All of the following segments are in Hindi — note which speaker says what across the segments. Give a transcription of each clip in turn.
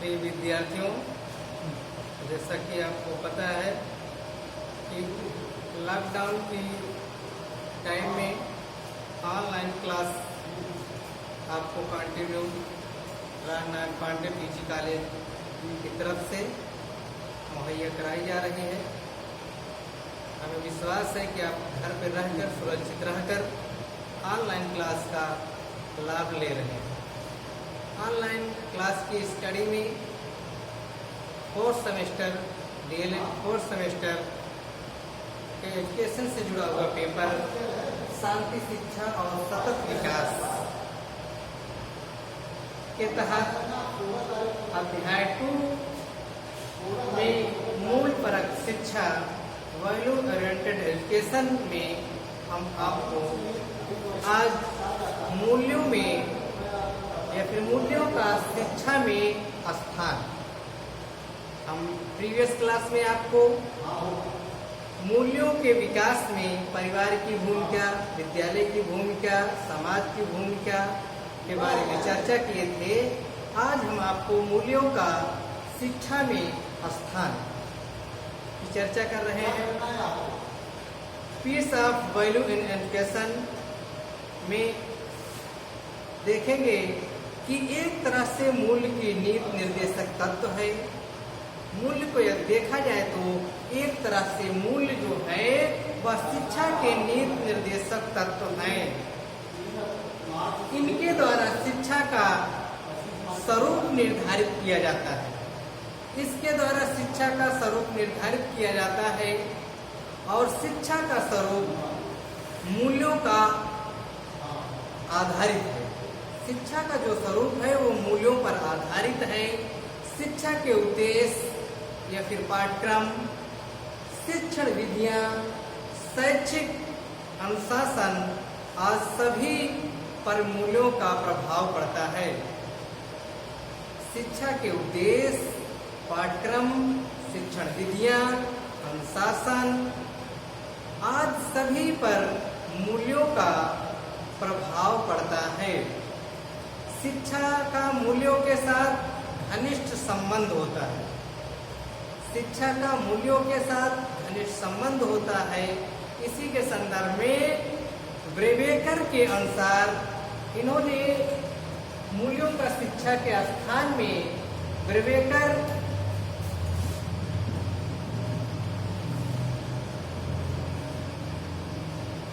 Speaker 1: प्रिय विद्यार्थियों, जैसा कि आपको पता है कि लॉकडाउन की टाइम में ऑनलाइन क्लास आपको continue Rajnath Pandey PG college की तरफ से मुहैया कराई जा रही है। हमें विश्वास है कि आप घर पर रहकर सुरक्षित रहकर ऑनलाइन क्लास का लाभ ले रहे हैं। ऑनलाइन क्लास की स्टडी में fourth semester DElEd fourth semester के एजुकेशन से जुड़ा हुआ पेपर शांति शिक्षा और सतत विकास के तहत अध्याय 2 में मूल परक शिक्षा वैल्यू ओरिएंटेड एजुकेशन में हम आपको आज मूल्यों में या फिर मूल्यों का शिक्षा में स्थान, हम प्रीवियस क्लास में आपको मूल्यों के विकास में परिवार की भूमिका, विद्यालय की भूमिका, समाज की भूमिका के बारे में चर्चा किए थे। आज हम आपको मूल्यों का शिक्षा में स्थान की चर्चा कर रहे हैं। Peace of value in education में देखेंगे कि एक तरह से मूल्य की नीति निर्देशक तत्व है। मूल्य को यदि देखा जाए तो एक तरह से मूल्य जो है वह शिक्षा के नीति निर्देशक तत्व है। इनके द्वारा शिक्षा का स्वरूप निर्धारित किया जाता है। इसके द्वारा शिक्षा का स्वरूप निर्धारित किया जाता है और शिक्षा का स्वरूप मूल्यों का आधारित है। शिक्षा का जो स्वरूप है वो मूल्यों पर आधारित है। शिक्षा के उद्देश्य या फिर पाठ्यक्रम, शिक्षण विधियां, शैक्षिक अनुशासन आज सभी पर मूल्यों का प्रभाव पड़ता है। शिक्षा के उद्देश्य, पाठ्यक्रम, शिक्षण विधियां, अनुशासन आज सभी पर मूल्यों का प्रभाव पड़ता है। शिक्षा का मूल्यों के साथ घनिष्ठ संबंध होता है। शिक्षा का मूल्यों के साथ घनिष्ठ संबंध होता है। इसी के संदर्भ में ब्रेवेकर के अनुसार इन्होंने मूल्यों का शिक्षा के स्थान में ब्रेवेकर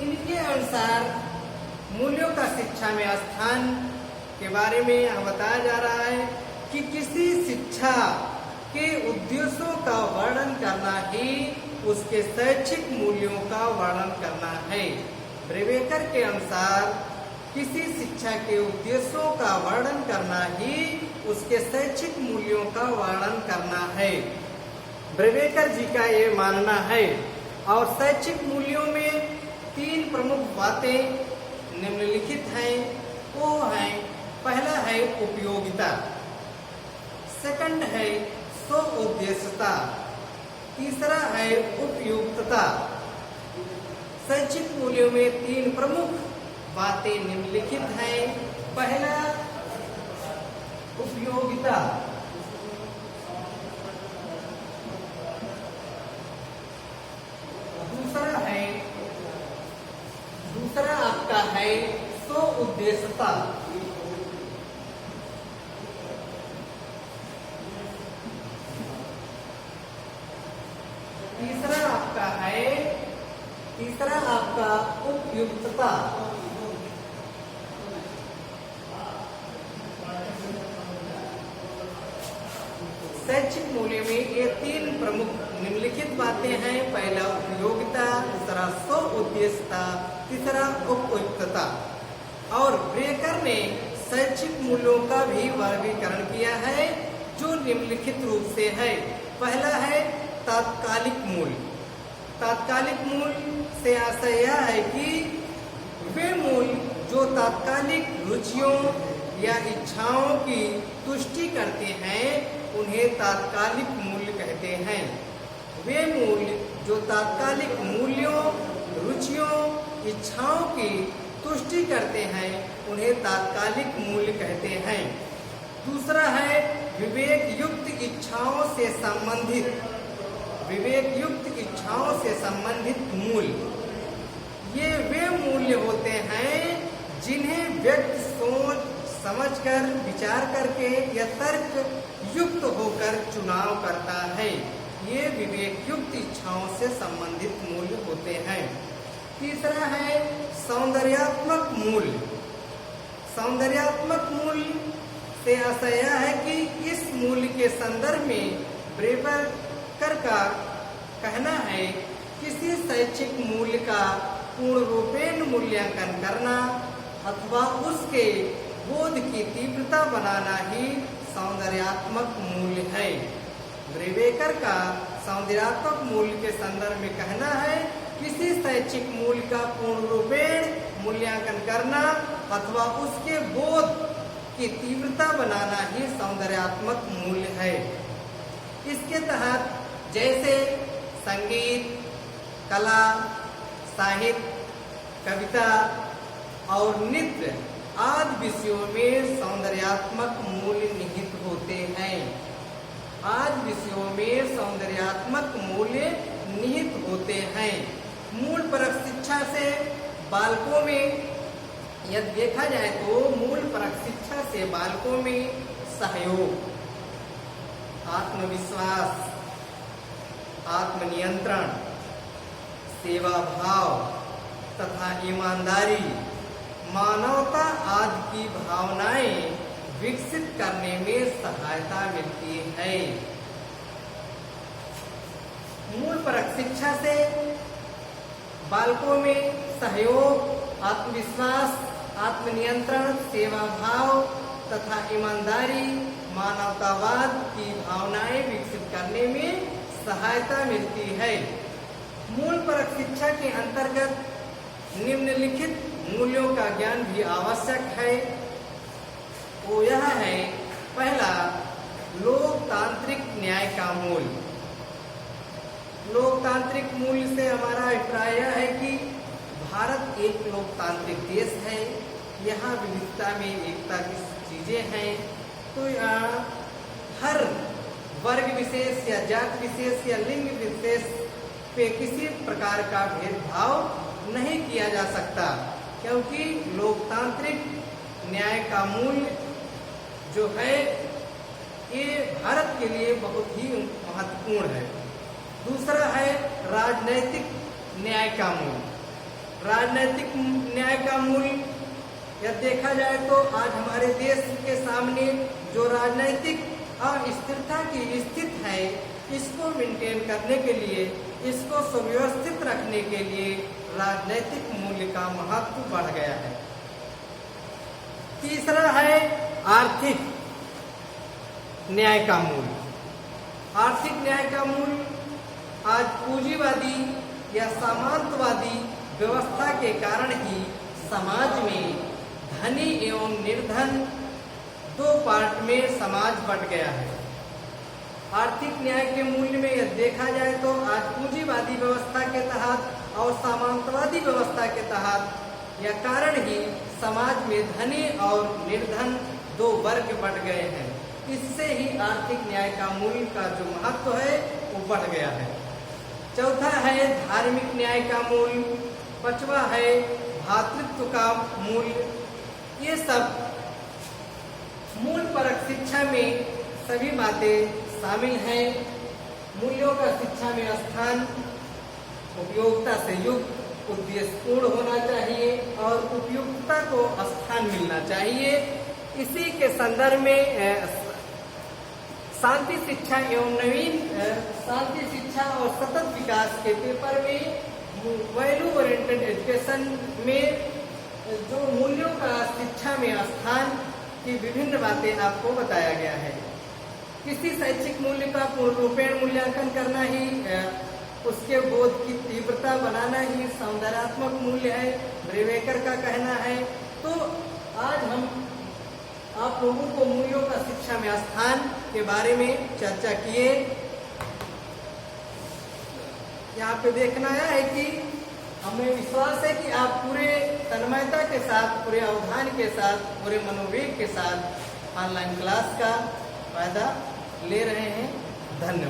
Speaker 1: इनके अनुसार मूल्यों का शिक्षा में स्थान के बारे में यहाँ बताया जा रहा है कि किसी शिक्षा के उद्देश्यों का वर्णन करना ही उसके शैक्षिक मूल्यों का वर्णन करना है। ब्रेवेकर के अनुसार किसी शिक्षा के उद्देश्यों का वर्णन करना ही उसके शैक्षिक मूल्यों का वर्णन करना है। ब्रेवेकर जी का ये मानना है। और शैक्षिक मूल्यों में 3 प्रमुख बातें निम्नलिखित हैं। वो हैं, पहला है उपयोगिता, सेकंड है स्वउद्देश्यता, तीसरा है उपयुक्तता। शैक्षिक मूल्यों में 3 प्रमुख बातें निम्नलिखित हैं। पहला उपयोगिता, दूसरा आपका है स्वउद्देश्यता, तीसरा आपका उपयुक्तता। शैक्षिक मूल्य में ये 3 प्रमुख निम्नलिखित बातें हैं। पहला उपयोगिता, दूसरा स्वउद्देश्यता, तीसरा उपयुक्तता। और ब्रेकर ने शैक्षिक मूल्यों का भी वर्गीकरण किया है जो निम्नलिखित रूप से है। पहला है तात्कालिक मूल्य। तात्कालिक मूल्य से आशय यह है कि वे मूल्य जो तात्कालिक रुचियों या इच्छाओं की तुष्टि करते हैं उन्हें तात्कालिक मूल्य कहते हैं। वे मूल्य जो तात्कालिक मूल्यों, रुचियों, इच्छाओं की तुष्टि करते हैं उन्हें तात्कालिक मूल्य कहते हैं। दूसरा है विवेक युक्त इच्छाओं से संबंधित मूल्य, ये वे मूल्य होते हैं जिन्हें व्यक्ति सोच समझकर, विचार करके या तर्क युक्त होकर चुनाव करता है। ये विवेक युक्त इच्छाओं से संबंधित मूल्य होते हैं। तीसरा है सौंदर्यात्मक मूल्य। सौंदर्यात्मक मूल्य से आशय यह है कि इस मूल्य के संदर्भ में ब्रेवर का कहना है किसी शैक्षिक मूल्य का पूर्ण रूपेण मूल्यांकन करना अथवा उसके बोध की तीव्रता बनाना ही सौंदर्यात्मक मूल्य है। ब्रेवेकर का सौंदर्यात्मक मूल्य के संदर्भ में कहना है किसी शैक्षिक मूल्य का पूर्ण रूपेण मूल्यांकन करना अथवा उसके बोध की तीव्रता बनाना ही सौंदर्यात्मक मूल्य है। इसके तहत जैसे संगीत, कला, साहित्य, कविता और नृत्य आदि विषयों में सौंदर्यात्मक मूल्य निहित होते हैं। आदि विषयों में सौंदर्यात्मक मूल्य निहित होते हैं। मूल परक शिक्षा से बालकों में यदि देखा जाए तो मूल परक शिक्षा से बालकों में सहयोग, आत्मविश्वास, आत्मनियंत्रण, सेवा भाव तथा ईमानदारी, मानवता आदि की भावनाएं विकसित करने में सहायता मिलती है। मूल परक शिक्षा से बालकों में सहयोग, आत्मविश्वास, आत्मनियंत्रण, सेवा भाव तथा ईमानदारी, मानवतावाद की भावनाएं विकसित करने में सहायता मिलती है। मूल परक शिक्षा के अंतर्गत निम्नलिखित मूल्यों का ज्ञान भी आवश्यक है। वो यह है, पहला, लोकतांत्रिक न्याय का मूल्य। लोकतांत्रिक मूल्य से हमारा अभिप्राय यह है कि भारत एक लोकतांत्रिक देश है। यहाँ विविधता में एकता की चीजें हैं। तो यहाँ हर वर्ग विशेष या जाति विशेष या लिंग विशेष पे किसी प्रकार का भेदभाव नहीं किया जा सकता, क्योंकि लोकतांत्रिक न्याय का मूल्य जो है ये भारत के लिए बहुत ही महत्वपूर्ण है। दूसरा है राजनैतिक न्याय का मूल्य। राजनैतिक न्याय का मूल्य यदि देखा जाए तो आज हमारे देश के सामने जो राजनैतिक अस्थिरता की स्थिति है, इसको मेंटेन करने के लिए, इसको सुव्यवस्थित रखने के लिए राजनैतिक मूल्य का महत्व बढ़ गया है। तीसरा है आर्थिक न्याय का मूल्य। आर्थिक न्याय का मूल्य आज पूंजीवादी या सामंतवादी व्यवस्था के कारण ही समाज में धनी एवं निर्धन दो पार्ट में समाज बट गया है। आर्थिक न्याय के मूल्य में यदि देखा जाए तो आज पूंजीवादी व्यवस्था के तहत और सामंतवादी व्यवस्था के तहत यह कारण ही समाज में धनी और निर्धन दो वर्ग बट गए हैं। इससे ही आर्थिक न्याय का मूल्य का जो महत्व है वो बढ़ गया है। चौथा है धार्मिक न्याय का मूल्य। पांचवा है भातृत्व का मूल्य। ये सब मूल परक शिक्षा में सभी बातें शामिल हैं। मूल्यों का शिक्षा में स्थान उपयोगिता से युक्त, उद्देश्यपूर्ण होना चाहिए और उपयुक्तता को स्थान मिलना चाहिए। इसी के संदर्भ में शांति शिक्षा एवं नवीन शांति शिक्षा और सतत विकास के पेपर में वैल्यू ओरिएंटेड एजुकेशन में जो मूल्यों का शिक्षा में स्थान की विभिन्न बातें आपको बताया गया है। किसी शैक्षिक मूल्य का पूर्ण रूपेण मूल्यांकन करना ही उसके बोध की तीव्रता बनाना ही सौंदर्यात्मक मूल्य है, ब्रेवेकर का कहना है। तो आज हम आप लोगों को मूल्यों का शिक्षा में स्थान के बारे में चर्चा किए। यहाँ पे देखना है कि हमें विश्वास है कि आप पूरे तन्मयता के साथ, पूरे अवधान के साथ, पूरे मनोवेग के साथ ऑनलाइन क्लास का फायदा ले रहे हैं। धन्यवाद।